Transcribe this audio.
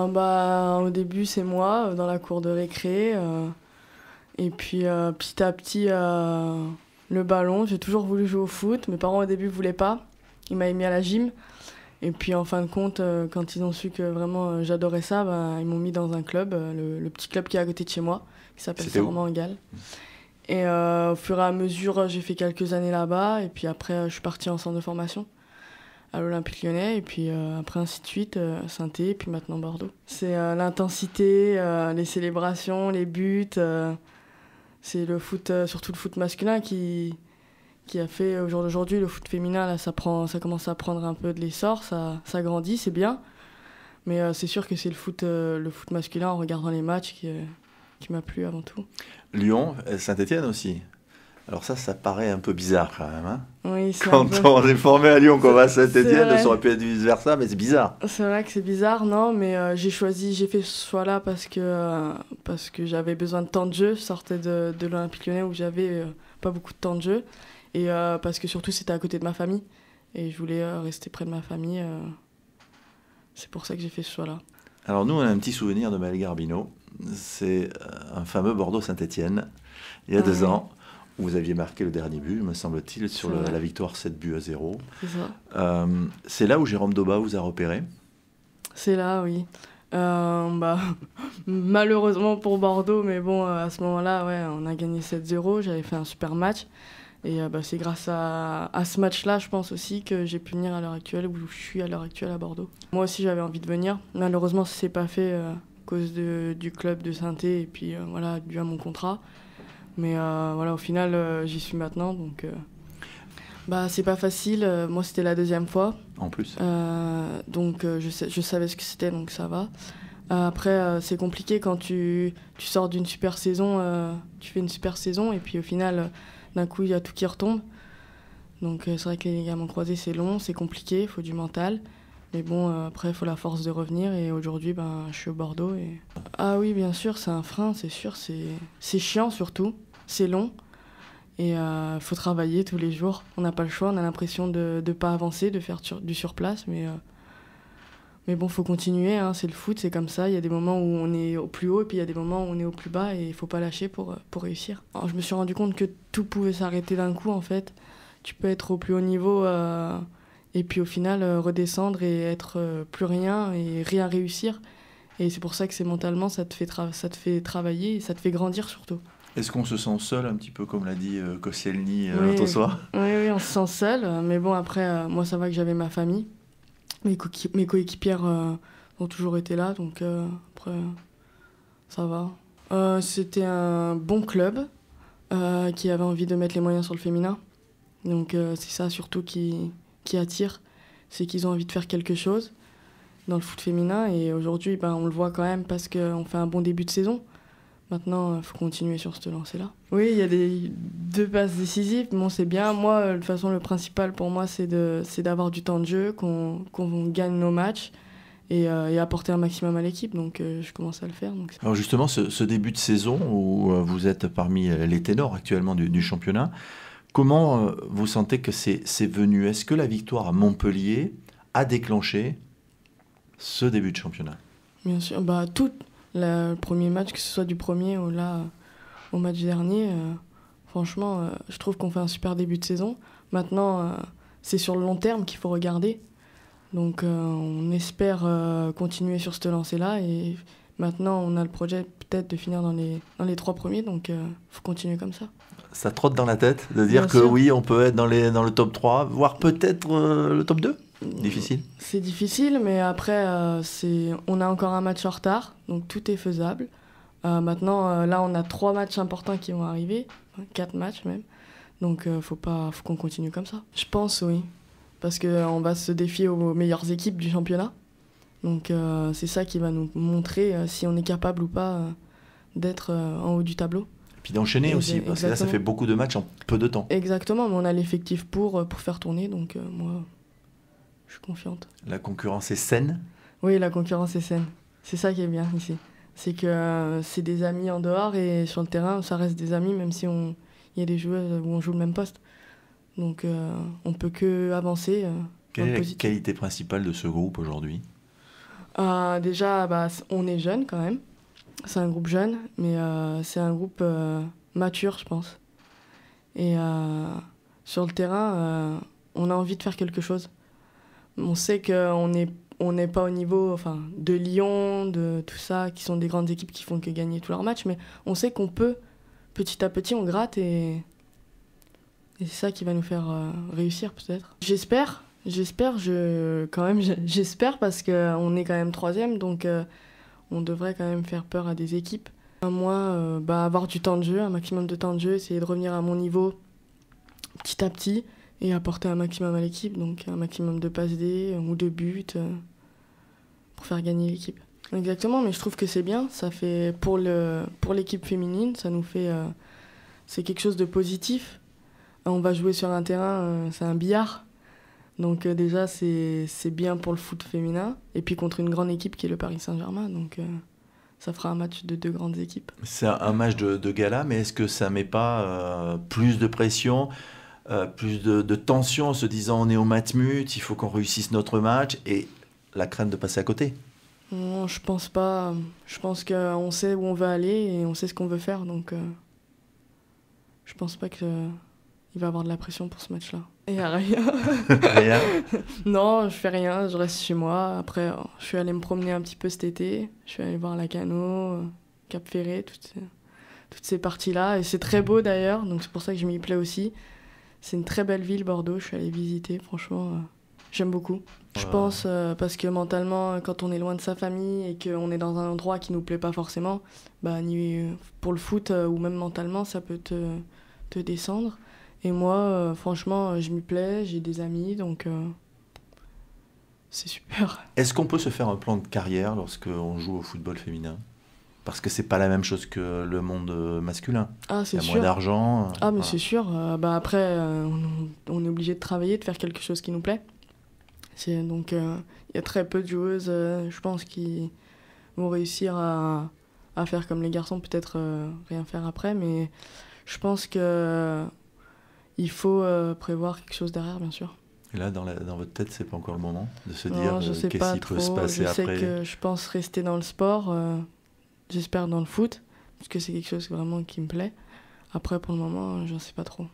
Au début, c'est moi, dans la cour de récré. Et puis, petit à petit, le ballon. J'ai toujours voulu jouer au foot. Mes parents, au début, ne voulaient pas. Ils m'avaient mis à la gym. Et puis, en fin de compte, quand ils ont su que vraiment j'adorais ça, ils m'ont mis dans un club, le petit club qui est à côté de chez moi, qui s'appelle Saint-Romain-en-Galles. Et au fur et à mesure, j'ai fait quelques années là-bas. Et puis après, je suis partie en centre de formation à l'Olympique Lyonnais. Et puis après, ainsi de suite, Saint-Étienne, et puis maintenant Bordeaux. C'est l'intensité, les célébrations, les buts. C'est le foot, surtout le foot masculin qui a fait au jour d'aujourd'hui. Le foot féminin, là, ça commence à prendre un peu de l'essor. Ça grandit, c'est bien. Mais c'est sûr que c'est le foot masculin, en regardant les matchs, qui m'a plu avant tout. Lyon, Saint-Étienne aussi. Alors ça paraît un peu bizarre quand même. Hein, oui, quand on est formé à Lyon, qu'on va à Saint-Étienne, ça aurait pu être vice-versa, mais c'est bizarre. C'est vrai que c'est bizarre, non, mais j'ai fait ce choix-là parce que j'avais besoin de temps de jeu. Je sortais de l'Olympique Lyonnais où j'avais pas beaucoup de temps de jeu. Et parce que surtout, c'était à côté de ma famille. Et je voulais rester près de ma famille. C'est pour ça que j'ai fait ce choix-là. Alors nous, on a un petit souvenir de Maël Garbino. C'est un fameux Bordeaux-Saint-Étienne, il y a 2 ans, où vous aviez marqué le dernier but, me semble-t-il, sur la victoire 7-0. C'est ça. C'est là où Jérôme Doba vous a repéré? C'est là, oui. Malheureusement pour Bordeaux, mais bon, à ce moment-là, on a gagné 7-0. J'avais fait un super match. Et c'est grâce à ce match-là, je pense aussi, que j'ai pu venir à l'heure actuelle, où je suis à l'heure actuelle à Bordeaux. Moi aussi, j'avais envie de venir. Malheureusement, ça ne s'est pas fait à cause du club de Saint-Étienne et puis dû à mon contrat. Mais au final, j'y suis maintenant. Donc, c'est pas facile. Moi, c'était la 2e fois. En plus. Donc, je savais ce que c'était, donc ça va. Après, c'est compliqué quand tu sors d'une super saison. Tu fais une super saison et puis au final... d'un coup, il y a tout qui retombe. Donc c'est vrai que les ligaments croisés, c'est long, c'est compliqué, il faut du mental. Mais bon, après, il faut la force de revenir. Et aujourd'hui, je suis au Bordeaux. Ah oui, bien sûr, c'est un frein, c'est sûr. C'est chiant surtout, c'est long. Et il faut travailler tous les jours. On n'a pas le choix, on a l'impression de ne pas avancer, de faire du surplace. Mais bon, il faut continuer, hein, c'est le foot, c'est comme ça. Il y a des moments où on est au plus haut et puis il y a des moments où on est au plus bas et il ne faut pas lâcher pour réussir. Alors, je me suis rendu compte que tout pouvait s'arrêter d'un coup, en fait. Tu peux être au plus haut niveau et puis au final redescendre et être plus rien et rien réussir. Et c'est pour ça que c'est mentalement, ça te fait travailler et ça te fait grandir surtout. Est-ce qu'on se sent seul, un petit peu comme l'a dit Koscielny l'autre soir? Oui, on se sent seul. Mais bon, après, moi, ça va que j'avais ma famille. Mes coéquipières ont toujours été là, donc après, ça va. C'était un bon club qui avait envie de mettre les moyens sur le féminin. Donc c'est ça surtout qui attire, c'est qu'ils ont envie de faire quelque chose dans le foot féminin. Et aujourd'hui, on le voit quand même parce qu'on fait un bon début de saison. Maintenant, il faut continuer sur ce lancer-là. Oui, il y a 2 passes décisives. Bon, c'est bien. Moi, de toute façon, le principal pour moi, c'est d'avoir du temps de jeu, qu'on gagne nos matchs et apporter un maximum à l'équipe. Donc, je commence à le faire. Donc... Alors justement, ce début de saison où vous êtes parmi les ténors actuellement du championnat, comment vous sentez que c'est venu? Est-ce que la victoire à Montpellier a déclenché ce début de championnat? Bien sûr. Le premier match, que ce soit du premier ou là, au match dernier, franchement, je trouve qu'on fait un super début de saison. Maintenant, c'est sur le long terme qu'il faut regarder. Donc, on espère continuer sur ce lancer-là. Et maintenant, on a le projet peut-être de finir dans les 3 premiers. Donc, il faut continuer comme ça. Ça trotte dans la tête de dire que oui, on peut être dans le top 3, voire peut-être le top 2? Difficile. C'est difficile, mais après, on a encore un match en retard, donc tout est faisable. Maintenant, là, on a 3 matchs importants qui vont arriver, 4 matchs même. Donc, faut qu'on continue comme ça. Je pense, oui, parce qu'on va se défier aux meilleures équipes du championnat. Donc, c'est ça qui va nous montrer si on est capable ou pas d'être en haut du tableau. Et puis d'enchaîner aussi, parce que là, ça fait beaucoup de matchs en peu de temps. Exactement, mais on a l'effectif pour faire tourner, donc moi... je suis confiante. La concurrence est saine? Oui, la concurrence est saine. C'est ça qui est bien ici. C'est que c'est des amis en dehors et sur le terrain, ça reste des amis, même si il y a des joueurs où on joue le même poste. Donc on peut que avancer. Quelle est la qualité principale de ce groupe aujourd'hui? Déjà, on est jeune quand même. C'est un groupe jeune, mais c'est un groupe mature, je pense. Et sur le terrain, on a envie de faire quelque chose. On sait qu'on n'est pas au niveau de Lyon, de tout ça, qui sont des grandes équipes qui font que gagner tous leurs matchs, mais on sait qu'on peut, petit à petit, on gratte et c'est ça qui va nous faire réussir peut-être. J'espère parce qu'on est quand même 3e, donc on devrait quand même faire peur à des équipes. Moi, avoir du temps de jeu, un maximum de temps de jeu, essayer de revenir à mon niveau petit à petit et apporter un maximum à l'équipe, donc un maximum de passes D ou de buts pour faire gagner l'équipe. Exactement, mais je trouve que c'est bien, ça fait pour l'équipe féminine, ça nous fait c'est quelque chose de positif. On va jouer sur un terrain, c'est un billard. Donc déjà, c'est bien pour le foot féminin. Et puis contre une grande équipe qui est le Paris Saint-Germain. Donc ça fera un match de 2 grandes équipes. C'est un match de gala, mais est-ce que ça ne met pas plus de pression, plus de tension en se disant on est au Matmut, il faut qu'on réussisse notre match et la crainte de passer à côté? Non, je pense pas. Je pense qu'on sait où on veut aller et on sait ce qu'on veut faire. Donc je pense pas qu'il va y avoir de la pression pour ce match-là. Et rien. Rien. Non, je fais rien, je reste chez moi. Après, je suis allée me promener un petit peu cet été. Je suis allée voir Lacanau, Cap Ferré, toutes ces parties-là. Et c'est très beau d'ailleurs, donc c'est pour ça que je m'y plais aussi. C'est une très belle ville, Bordeaux. Je suis allée visiter, franchement, j'aime beaucoup. Je pense parce que mentalement, quand on est loin de sa famille et qu'on est dans un endroit qui nous plaît pas forcément, pour le foot ou même mentalement, ça peut te descendre. Et moi, franchement, je m'y plais, j'ai des amis, donc c'est super. Est-ce qu'on peut se faire un plan de carrière lorsqu'on joue au football féminin? Parce que c'est pas la même chose que le monde masculin. Ah, c'est sûr. Il y a sûr. moins d'argent. Ah, mais c'est sûr. Après, on est obligé de travailler, de faire quelque chose qui nous plaît. Donc, il y a très peu de joueuses, je pense, qui vont réussir à faire comme les garçons, peut-être rien faire après, mais je pense que il faut prévoir quelque chose derrière, bien sûr. Et là, dans votre tête, c'est pas encore le moment de se Non, dire je sais qu'est-ce pas qui peut se passer je après? sais que je pense rester dans le sport, j'espère dans le foot, parce que c'est quelque chose vraiment qui me plaît. Après, pour le moment, je ne sais pas trop.